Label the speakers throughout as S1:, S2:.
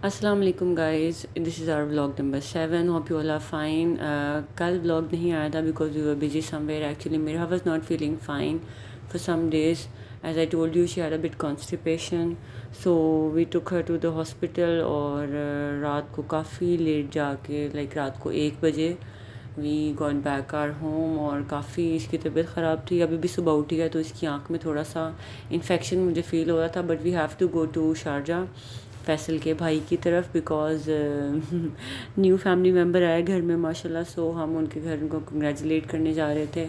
S1: अस्सलाम वालेकुम guys, this is our vlog number 7. Hope you all are fine. कल vlog नहीं आया था because we were busy somewhere. Actually Mira was not feeling fine for some days. As I told you she had a bit constipation, so we took her to the hospital. और रात को काफ़ी late जाके रात को 1 बजे we got back our home. और काफ़ी इसकी तबीयत ख़राब थी. अभी भी सुबह उठी है तो इसकी आँख में थोड़ा सा इन्फेक्शन मुझे फ़ील हो रहा था. But we have to go to Sharjah Faisal के भाई की तरफ बिकॉज़ न्यू फैमिली मेम्बर आए घर में माशाल्लाह. सो हम उनके घर उनको कंग्रेचुलेट करने जा रहे थे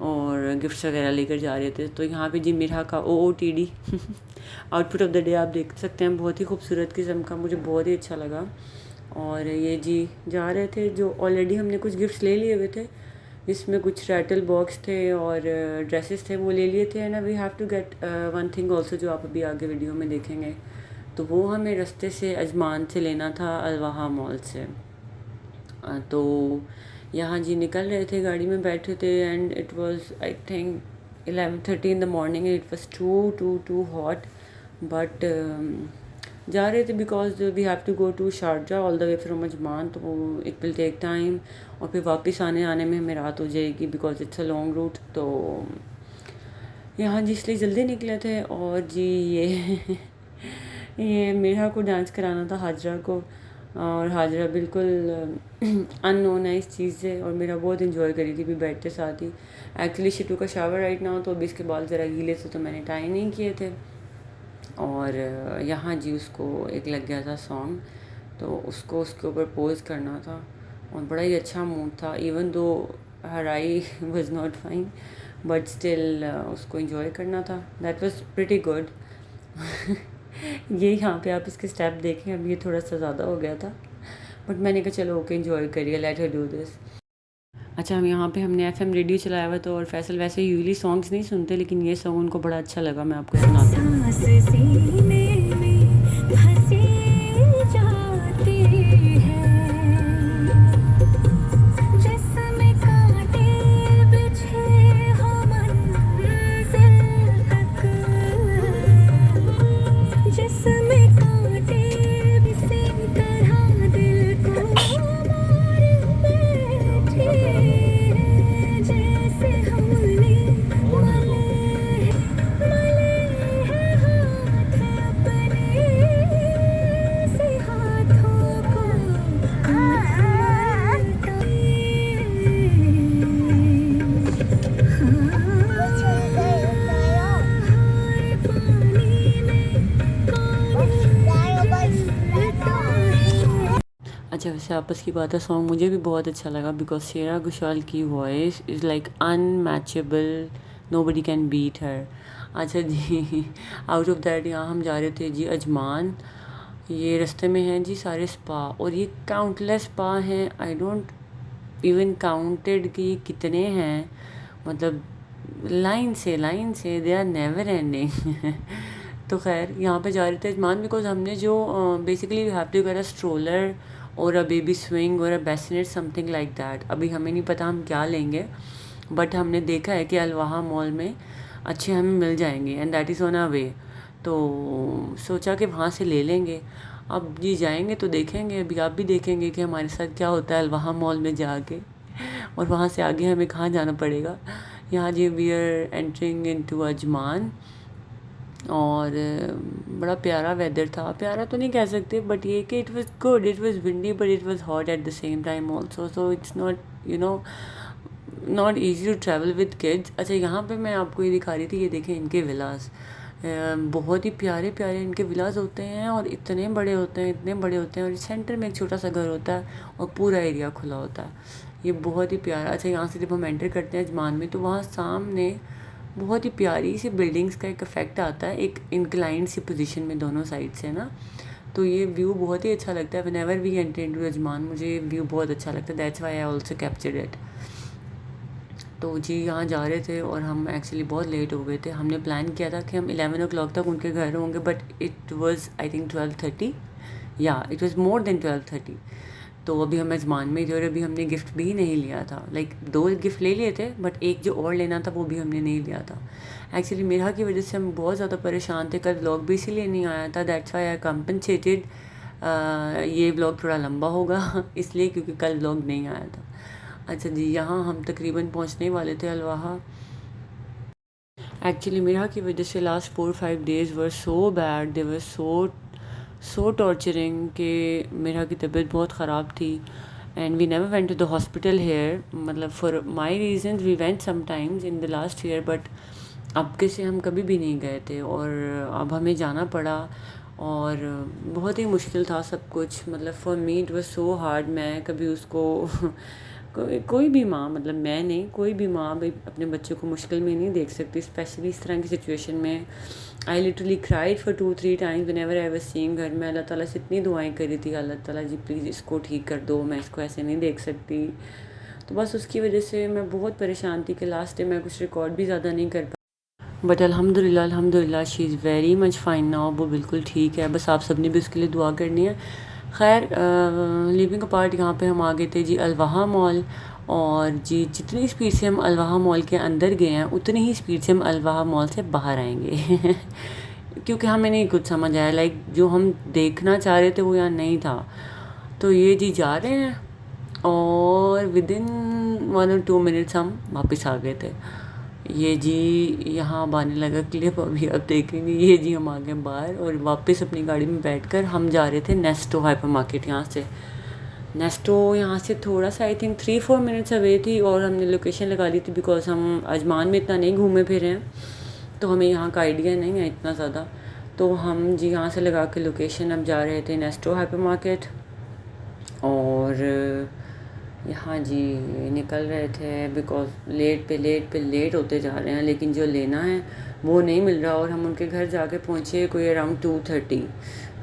S1: और गिफ्ट्स वगैरह लेकर जा रहे थे. तो यहाँ पे जी मिरा का OOTD outfit of the day आप देख सकते हैं. बहुत ही खूबसूरत किस्म का, मुझे बहुत ही अच्छा लगा. और ये जी जा रहे थे, जो ऑलरेडी हमने कुछ गिफ्ट्स ले लिए हुए थे जिसमें कुछ रैटल बॉक्स थे और ड्रेसेस थे, वो ले लिए थे. ना we have to get one thing also जो आप अभी आगे वीडियो में देखेंगे. तो वो हमें रास्ते से अजमान से लेना था, अलवाहा मॉल से. तो यहाँ जी निकल रहे थे, गाड़ी में बैठे थे. And it was I think 11:30 in the morning. It was too hot. But जा रहे थे because we have to go to Sharjah all the way from Ajman. तो इट विल टेक टाइम और फिर वापस आने में हमें रात हो जाएगी because it's a long route. तो यहाँ जी इसलिए जल्दी निकले थे. और जी ये ये मेरा को डांस कराना था हाजरा को. और हाजरा बिल्कुल अननोन है इस चीज़ से और मेरा बहुत इन्जॉय करी थी भी बैठते साथ ही. एक्चुअली शिटू का शावर राइट ना हो तो अभी इसके बाल ज़रा गीले थे तो मैंने टाई नहीं किए थे. और यहाँ जी उसको एक लग गया था सॉन्ग, तो उसको उसके ऊपर पोज करना था. और बड़ा ही अच्छा मूड था even though her I was not fine. But still उसको इन्जॉय करना था. That was pretty good. ये यहाँ पे आप इसके स्टेप देखें, अब ये थोड़ा सा ज़्यादा हो गया था बट मैंने कहा चलो ओके इन्जॉय करिए, लेट हर डू दिस. अच्छा, हम यहाँ पे हमने FM रेडियो चलाया हुआ तो. और फैसल वैसे यूजली सॉन्ग्स नहीं सुनते लेकिन ये सॉन्ग उनको बड़ा अच्छा लगा, मैं आपको सुनाती हूँ. अच्छा, वैसे आपस की बात है, सॉन्ग मुझे भी बहुत अच्छा लगा बिकॉज शेरा घोषाल की voice is like unmatchable. Nobody can beat her. अच्छा जी आउट ऑफ दैट यहाँ हम जा रहे थे जी अजमान. ये रास्ते में हैं जी सारे स्पा और ये काउंटलेस स्पा हैं. आई डोंट इवन काउंटेड कि कितने हैं. मतलब लाइन से दे आर नेवर एंडिंग. तो खैर यहाँ पे जा रहे थे अजमान बिकॉज हमने जो basically we have to get a stroller और अ बेबी स्विंग और a bassinet something like that. अभी हमें नहीं पता हम क्या लेंगे बट हमने देखा है कि अलवाहा मॉल में अच्छे हमें मिल जाएंगे and that is on a way. तो सोचा कि वहाँ से ले लेंगे. अब जी जाएंगे तो देखेंगे, अभी आप भी देखेंगे कि हमारे साथ क्या होता है अलवाहा मॉल में जाके. और वहाँ से आगे हमें कहाँ जाना पड़ेगा. यहाँ जी we are entering into Ajman. और बड़ा प्यारा वेदर था. प्यारा तो नहीं कह सकते बट ये कि it was good. It was windy but it was hot at the same time also. So it's not not easy to travel with kids. अच्छा, यहाँ पे मैं आपको ये दिखा रही थी, ये देखें इनके विलास. बहुत ही प्यारे प्यारे इनके विलास होते हैं और इतने बड़े होते हैं और सेंटर में एक छोटा सा घर होता है और पूरा एरिया खुला होता है. ये बहुत ही प्यारा. अच्छा, यहाँ से जब हम एंटर करते हैं अजमान में तो वहाँ सामने बहुत ही प्यारी सी बिल्डिंग्स का एक इफ़ेक्ट आता है, एक इंक्लाइंड सी पोजीशन में दोनों साइड से ना. तो ये व्यू बहुत ही अच्छा लगता है. Whenever we enter into Ajman मुझे व्यू बहुत अच्छा लगता है. That's why I also captured it. तो जी यहाँ जा रहे थे और हम एक्चुअली बहुत लेट हो गए थे. हमने प्लान किया था कि हम 11 o'clock तक उनके घर होंगे but it was I think 12:30. या इट वाज मोर देन 12:30. तो अभी हम अजमान में थे और अभी हमने गिफ्ट भी नहीं लिया था. लाइक 2 गिफ्ट ले लिए थे बट एक जो और लेना था वो भी हमने नहीं लिया था. एक्चुअली मेरा की वजह से हम बहुत ज़्यादा परेशान थे. कल व्लॉग भी इसीलिए नहीं आया था. दैट्स व्हाई आई कंपनसेटेड ये ब्लॉग थोड़ा लंबा होगा इसलिए क्योंकि कल ब्लॉग नहीं आया था। अच्छा जी, यहाँ हम तकरीबन पहुँचने वाले थे अल्वाहा। एक्चुअली मेरा की वजह से last 4-5 days were so bad, they were so torturing कि मेरा की तबीयत बहुत ख़राब थी। And we never went to the hospital here, मतलब for my reason we went sometimes in the last year, but अब के से हम कभी भी नहीं गए थे और अब हमें जाना पड़ा। और बहुत ही मुश्किल था सब कुछ, मतलब for me it was so hard. मैं कभी उसको कोई भी माँ, मतलब मैं नहीं, कोई भी माँ भाई अपने बच्चों को मुश्किल में नहीं देख सकती, स्पेशली इस तरह की सिचुएशन में। I literally cried for 2-3 times whenever I was seeing घर में। अल्लाह ताला से इतनी दुआएं करी थी, अल्लाह ताला जी प्लीज़ इसको ठीक कर दो, मैं इसको ऐसे नहीं देख सकती। तो बस उसकी वजह से मैं बहुत परेशान थी कि लास्ट डे मैं कुछ रिकॉर्ड भी ज़्यादा नहीं कर पाई। बट अल्हम्दुलिल्लाह she is very much fine now, वो बिल्कुल ठीक है। बस आप सब ने भी उसके लिए दुआ करनी है। खैर लिविंग अपार्ट यहाँ पे हम आ गए थे जी अल्वाहा मॉल। और जी जितनी स्पीड से हम अल्वाहा मॉल के अंदर गए हैं उतनी ही स्पीड से हम अल्वाहा मॉल से बाहर आएंगे क्योंकि हमें नहीं कुछ समझ आया, लाइक जो हम देखना चाह रहे थे वो यहाँ नहीं था। तो ये जी जा रहे हैं और विदिन 1 or 2 मिनट्स हम वापस आ गए थे। ये जी यहाँ अब आने लगा क्लिप, अभी आप देखेंगे। ये जी हम आ गए बाहर और वापस अपनी गाड़ी में बैठकर हम जा रहे थे नेस्टो हाइपर मार्केट। यहाँ से नेस्टो यहाँ से थोड़ा सा आई थिंक 3-4 मिनट्स अवे थी और हमने लोकेशन लगा ली थी बिकॉज हम अजमान में इतना नहीं घूमे फिरे हैं, तो हमें यहाँ का आइडिया नहीं है इतना ज़्यादा। तो हम जी यहाँ से लगा के लोकेशन अब जा रहे थे नेस्टो हाइपर मार्केट। और यहाँ जी निकल रहे थे बिकॉज लेट होते जा रहे हैं, लेकिन जो लेना है वो नहीं मिल रहा। और हम उनके घर जाके पहुँचे कोई अराउंड 2:30।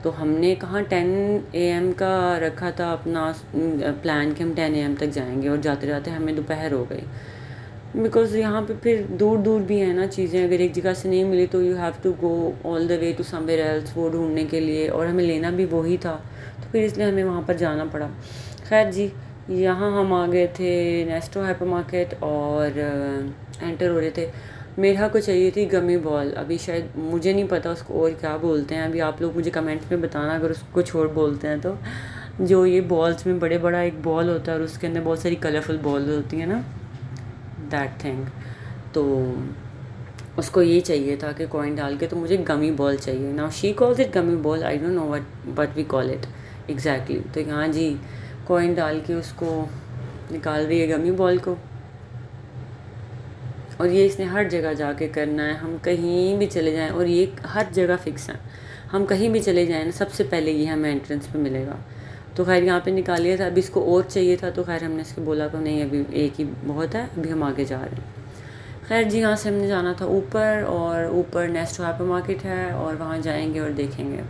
S1: तो हमने कहाँ 10 AM का रखा था अपना प्लान कि हम 10 AM तक जाएंगे, और जाते जाते हमें दोपहर हो गई। बिकॉज़ यहाँ पे फिर दूर दूर भी है ना चीज़ें, अगर एक जगह से नहीं मिली तो you have to go all the way to somewhere else वो ढूंढने के लिए, और हमें लेना भी वही था, तो फिर इसलिए हमें वहाँ पर जाना पड़ा। खैर जी यहाँ हम आ गए थे नेस्टो हाइपर मार्केट और एंटर हो रहे थे। मेरा को चाहिए थी गमी बॉल, अभी शायद मुझे नहीं पता उसको और क्या बोलते हैं, अभी आप लोग मुझे कमेंट्स में बताना अगर उसको कुछ और बोलते हैं तो। जो ये बॉल्स में बड़ा एक बॉल होता है और उसके अंदर बहुत सारी कलरफुल बॉल होती हैं ना, दैट थिंग। तो उसको ये चाहिए था कि कॉइन डाल के, तो मुझे गमी बॉल चाहिए। Now she calls it gummy ball, I don't know what we call it exactly. तो यहाँ जी कॉइन डाल के उसको निकाल रही है गमी बॉल को, और ये इसने हर जगह जाके करना है। हम कहीं भी चले जाएं, और ये हर जगह फिक्स है, हम कहीं भी चले जाएं ना सबसे पहले ये हमें एंट्रेंस पे मिलेगा। तो खैर यहाँ पे निकाल लिया था, अभी इसको और चाहिए था, तो खैर हमने इसको बोला तो नहीं अभी एक ही बहुत है, अभी हम आगे जा रहे हैं। खैर जी यहाँ से हमने जाना था ऊपर, और ऊपर नेस्टो हाइपर मार्केट है और वहाँ जाएंगे और देखेंगे।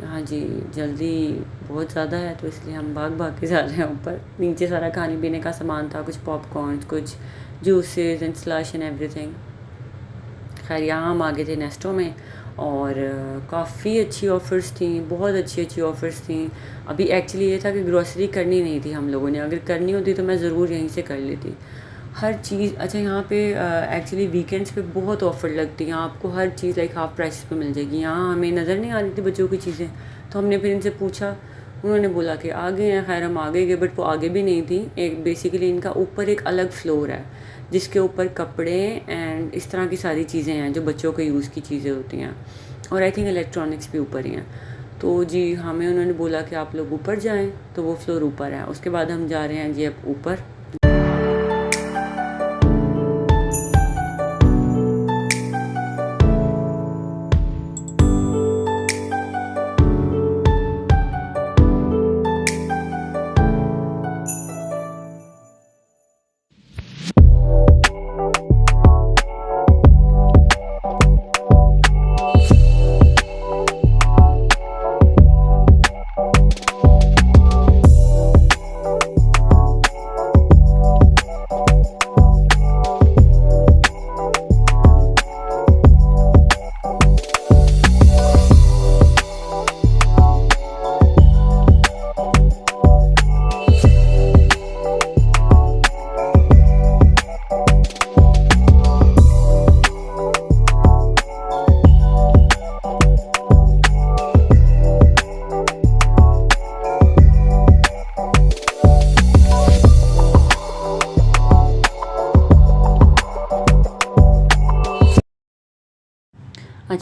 S1: हाँ जी जल्दी बहुत ज़्यादा है तो इसलिए हम भाग के जा रहे हैं ऊपर। नीचे सारा खाने पीने का सामान था, कुछ पॉपकॉर्न, कुछ juices and slush and everything. खैर यहाँ हम आ गए थे नेस्टो में, और काफ़ी अच्छी ऑफ़र्स थी, बहुत अच्छी ऑफ़र्स थी। अभी एक्चुअली ये था कि ग्रॉसरी करनी नहीं थी हम लोगों ने, अगर करनी होती तो मैं ज़रूर यहीं से कर लेती हर चीज़। अच्छा यहाँ पे एक्चुअली वीकेंड्स पे बहुत ऑफ़र लगती हैं, आपको हर चीज़ लाइक हाफ प्राइस पे मिल जाएगी। यहाँ हमें नज़र नहीं आ रही थी बच्चों की चीज़ें, तो हमने फिर इनसे पूछा, उन्होंने बोला कि आगे हैं। खैर हम आगे गए, बट वो आगे भी नहीं थी। एक बेसिकली इनका ऊपर एक अलग फ्लोर है जिसके ऊपर कपड़े एंड इस तरह की सारी चीज़ें हैं जो बच्चों के यूज़ की चीज़ें होती हैं, और आई थिंक इलेक्ट्रॉनिक्स भी ऊपर ही हैं। तो जी हमें उन्होंने बोला कि आप लोग ऊपर जाएं, तो वो फ्लोर ऊपर है। उसके बाद हम जा रहे हैं जी अब ऊपर।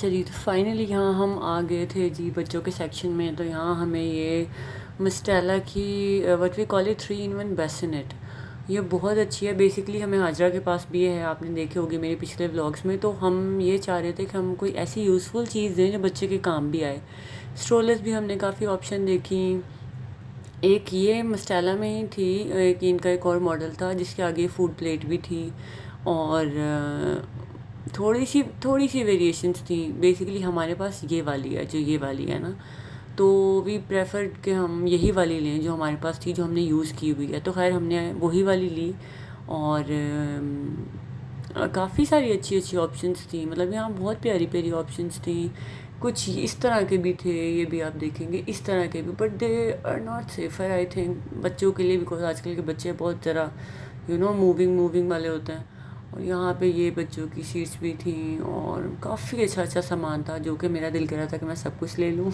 S1: अच्छा जी, तो फाइनली यहाँ हम आ गए थे जी बच्चों के सेक्शन में। तो यहाँ हमें ये मिस्टेला की what we call it 3-in-1 bassinet, ये बहुत अच्छी है। बेसिकली हमें हाजरा के पास भी है, आपने देखे होगी मेरे पिछले व्लॉग्स में। तो हम ये चाह रहे थे कि हम कोई ऐसी यूज़फुल चीज़ दें जो बच्चे के काम भी आए। स्ट्रोलर्स भी हमने काफ़ी ऑप्शन देखी। एक ये मिस्टेला में ही थी, एक इनका एक और मॉडल था जिसके आगे फूड प्लेट भी थी, और थोड़ी सी वेरिएशंस थी। बेसिकली हमारे पास ये वाली है, जो ये वाली है ना, तो वी प्रेफर्ड कि हम यही वाली लें जो हमारे पास थी, जो हमने यूज़ की हुई है। तो खैर हमने वही वाली ली, और काफ़ी सारी अच्छी अच्छी ऑप्शंस थी। मतलब यहाँ बहुत प्यारी प्यारी ऑप्शंस थी। कुछ इस तरह के भी थे, ये भी आप देखेंगे इस तरह के भी, but they are not safer I think बच्चों के लिए, बिकॉज आजकल के बच्चे बहुत ज़रा मूविंग वाले होते हैं। और यहाँ पे ये बच्चों की सीट्स भी थी, और काफ़ी अच्छा अच्छा सामान था, जो कि मेरा दिल कर रहा था कि मैं सब कुछ ले लूँ।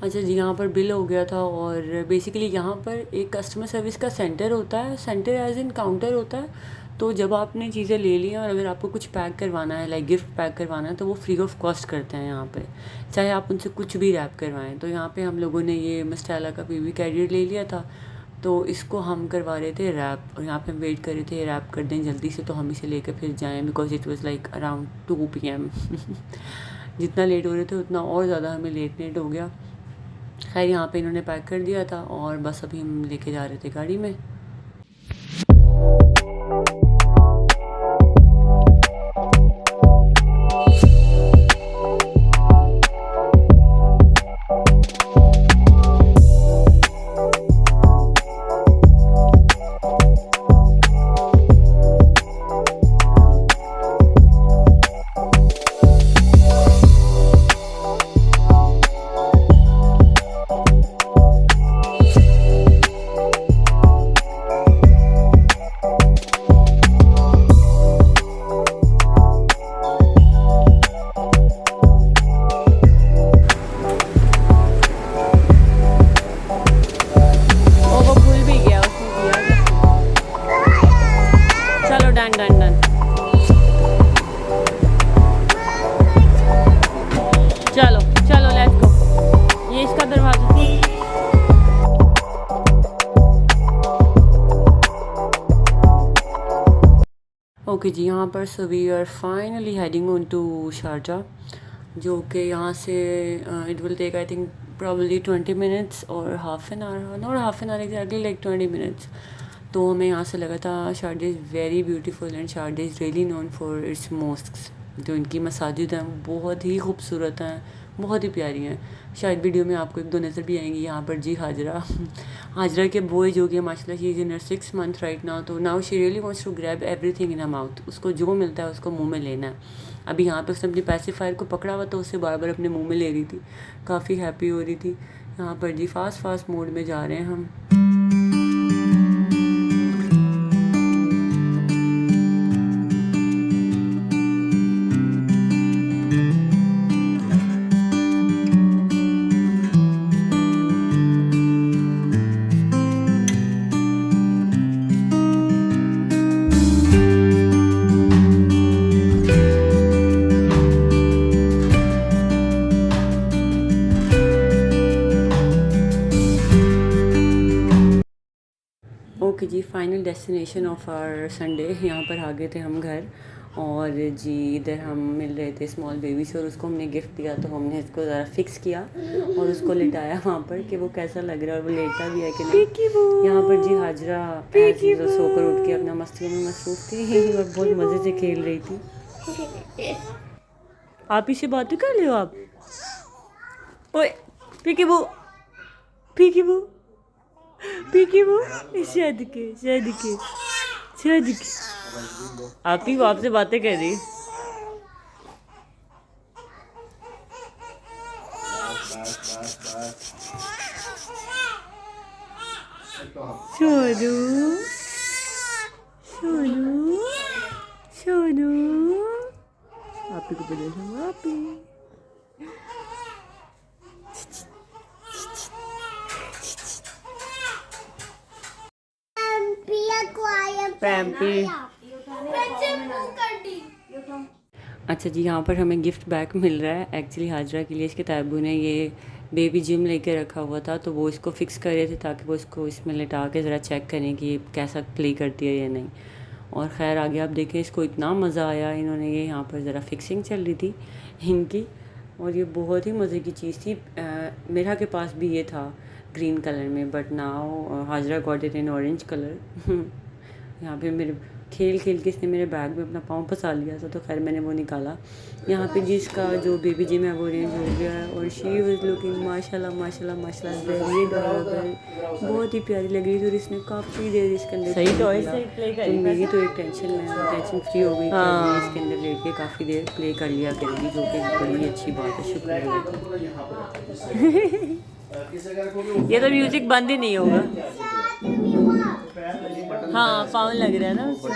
S1: अच्छा जी, यहाँ पर बिल हो गया था, और बेसिकली यहाँ पर एक कस्टमर सर्विस का सेंटर होता है, सेंटर एज इन काउंटर होता है। तो जब आपने चीज़ें ले ली हैं और अगर आपको कुछ पैक करवाना है, लाइक गिफ्ट पैक करवाना है, तो वो फ्री ऑफ कॉस्ट करते हैं यहाँ पे, चाहे आप उनसे कुछ भी रैप करवाएं। तो यहाँ पे हम लोगों ने ये मिस्टेला का पीवी कैरियर ले लिया था, तो इसको हम करवा रहे थे रैप, और यहाँ पे हम वेट कर रहे थे रैप कर दें जल्दी से तो हम इसे लेकर फिर जाएँ, because it was like around 2 PM। जितना लेट हो रहे थे उतना और ज़्यादा हमें लेट हो गया। खैर यहाँ पे इन्होंने पैक कर दिया था, और बस अभी हम लेके जा रहे थे गाड़ी में। ओके जी, यहाँ पर so we are finally heading on to Sharjah, जो कि यहाँ से it will take I think probably 20 minutes और half an hour, not half an hour exactly, like 20 minutes. तो हमें यहाँ से लगा था Sharjah is very beautiful and Sharjah is really known for its mosques. जो इनकी मसाजिद हैं वो बहुत ही खूबसूरत हैं, बहुत ही प्यारी हैं। शायद वीडियो में आपको एक दो नज़र भी आएंगी। यहाँ पर जी हाजरा हाजरा के बॉय जो कि माशाल्लाह she is in her 6 month right now, तो now she really wants to grab everything in her mouth. उसको जो मिलता है उसको मुंह में लेना है। अभी यहाँ पे उसने अपनी पैसिफायर को पकड़ा हुआ तो उससे बार बार अपने मुंह में ले रही थी, काफ़ी हैप्पी हो रही थी। यहाँ पर जी फास्ट मोड में जा रहे हैं हम। ओके जी, final destination of our Sunday, यहाँ पर आ गए थे हम घर। और जी इधर हम मिल रहे थे स्मॉल बेबी से और उसको हमने गिफ्ट दिया, तो हमने इसको ज़रा फिक्स किया और उसको लिटाया वहाँ पर कि वो कैसा लग रहा है और वो लेटा भी है कि नहीं। यहाँ पर जी हाजरा सोकर उठ के अपना मस्ती में मसरूफ थी और बहुत मज़े से खेल रही थी। आप ही से बातें कर ले आप। ओए पीकी बू सदके आप ही आपसे बातें कर रही। सोनू सोनू सोनू आप ही को बोले आप ही। अच्छा जी, यहाँ पर हमें गिफ्ट बैक मिल रहा है। एक्चुअली हाजरा के लिए इसके ताबू ने ये बेबी जिम लेके रखा हुआ था, तो वो इसको फिक्स कर रहे थे ताकि वो इसको इसमें लेटा के ज़रा चेक करें कि कैसा प्ले करती है या नहीं। और ख़ैर आगे आप देखें, इसको इतना मज़ा आया। इन्होंने ये यहाँ पर ज़रा फिक्सिंग चल रही थी इनकी, और ये बहुत ही मज़े की चीज़ थी। मेरा के पास भी ये था ग्रीन कलर में, but now Hajra got it in orange colour. यहाँ पे मेरे खेल के इसने मेरे बैग में अपना पाँव फंसा लिया था, तो खैर मैंने वो निकाला। यहाँ पे जिसका जो बेबी जिम है वो अरेंज हो गया है और शी वाज लुकिंग माशाल्लाह वेरी एडोरेबल, बहुत ही प्यारी लग रही थी। और इसने काफ़ी देर इसके अंदर सही टॉय से प्ले कर, तो मेरी तो एक टेंशन फ्री हो गई कि इसके अंदर लेट के काफ़ी देर प्ले कर लिया करेगी, जो कि बड़ी अच्छी बात है। शुक्रिया। ये तो म्यूजिक बंद ही नहीं होगा। हाँ फाउन लग रहा है ना उसका।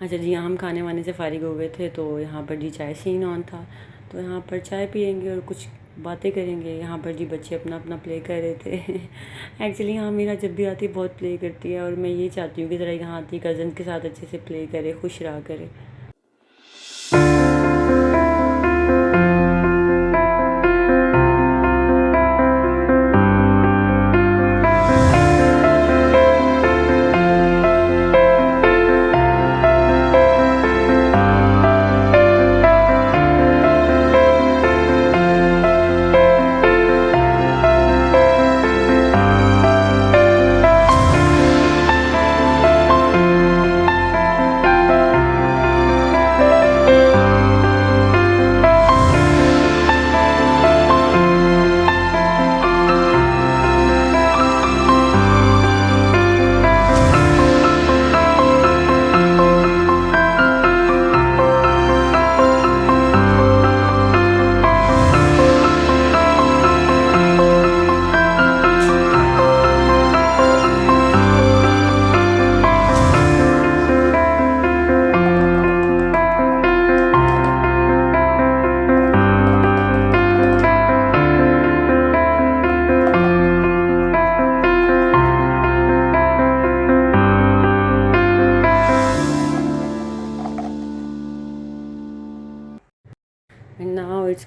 S1: अच्छा जी, हम खाने वाने से फारिग हो गए थे, तो यहाँ पर जी चाय सीन ऑन था, तो यहाँ पर चाय पियेंगे और कुछ बातें करेंगे। यहाँ पर जी बच्चे अपना प्ले कर रहे थे। एक्चुअली यहाँ मेरा जब भी आती बहुत प्ले करती है और मैं ये चाहती हूँ कि ज़रा यहाँ आती कज़न के साथ अच्छे से प्ले करे, खुश रहा करे।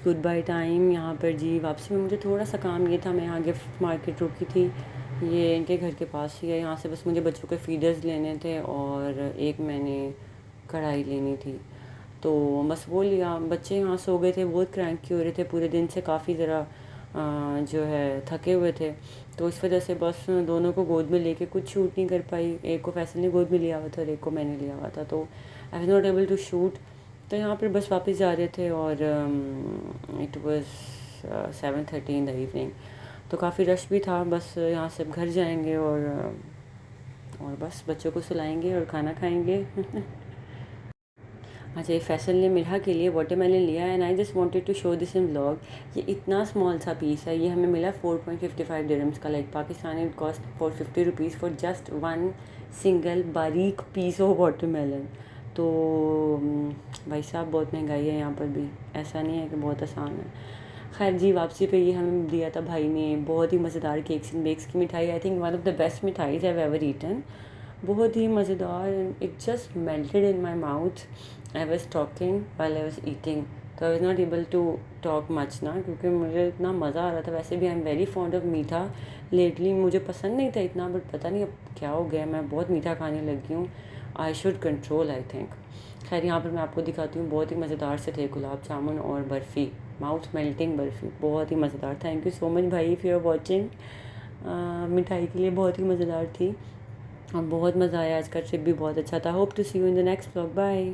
S1: Good by time. यहाँ पर जी वापसी में मुझे थोड़ा सा काम ये था, मैं यहाँ गिफ्ट मार्केट रुकी थी, ये इनके घर के पास ही है। यहाँ से बस मुझे बच्चों के फीडर्स लेने थे और एक मैंने कढ़ाई लेनी थी, तो बस वो लिया। बच्चे यहाँ सो गए थे, बहुत क्रैंकी हो रहे थे, पूरे दिन से काफ़ी ज़रा जो है थके हुए थे, तो इस वजह से बस दोनों को गोद में लेके कुछ शूट नहीं कर पाई। एक को फैसल ने गोद में लिया हुआ था और एक को मैंने लिया हुआ था, तो I was not able to shoot. तो यहाँ पर बस वापस जा रहे थे और it was 7:30 in the evening, तो काफ़ी रश भी था। बस यहाँ से अब घर जाएंगे और बस बच्चों को सुलाएंगे और खाना खाएंगे। अच्छा, ये फैसल ने मिरहा के लिए वाटरमेलन लिया and I just wanted to show this in vlog. ये इतना स्मॉल सा पीस है, ये हमें मिला 4.55 दिरहम्स का, like Pakistani cost for 50 rupees for just one single बारीक पीस ऑफ वाटरमेलन। तो भाई साहब बहुत महंगाई है यहाँ पर भी, ऐसा नहीं है कि बहुत आसान है। खैर जी, वापसी पे ये हमें दिया था भाई ने, बहुत ही मज़ेदार केक्स एंड बेक्स की मिठाई। I think one of the best मिठाईज आई हैव एवर ईटन, बहुत ही मज़ेदार, it just melted in my mouth. I was talking while I was eating, तो I was not able to talk much ना, क्योंकि मुझे इतना मज़ा आ रहा था। वैसे भी I am very fond of मीठा, लेटली मुझे पसंद नहीं था इतना, बट पता नहीं अब क्या हो गया, मैं बहुत मीठा खाने लगी हूँ। I should control I think. खैर यहाँ पर मैं आपको दिखाती हूँ, बहुत ही मज़ेदार से थे गुलाब जामुन और बर्फ़ी, माउथ मेल्टिंग बर्फ़ी, बहुत ही मज़ेदार। थैंक यू सो मच भाई इफ़ यू आर वॉचिंग। मिठाई के लिए बहुत ही मज़ेदार थी और बहुत मज़ा आया। आज का ट्रिप भी बहुत अच्छा था। Hope to see you in the next vlog. Bye.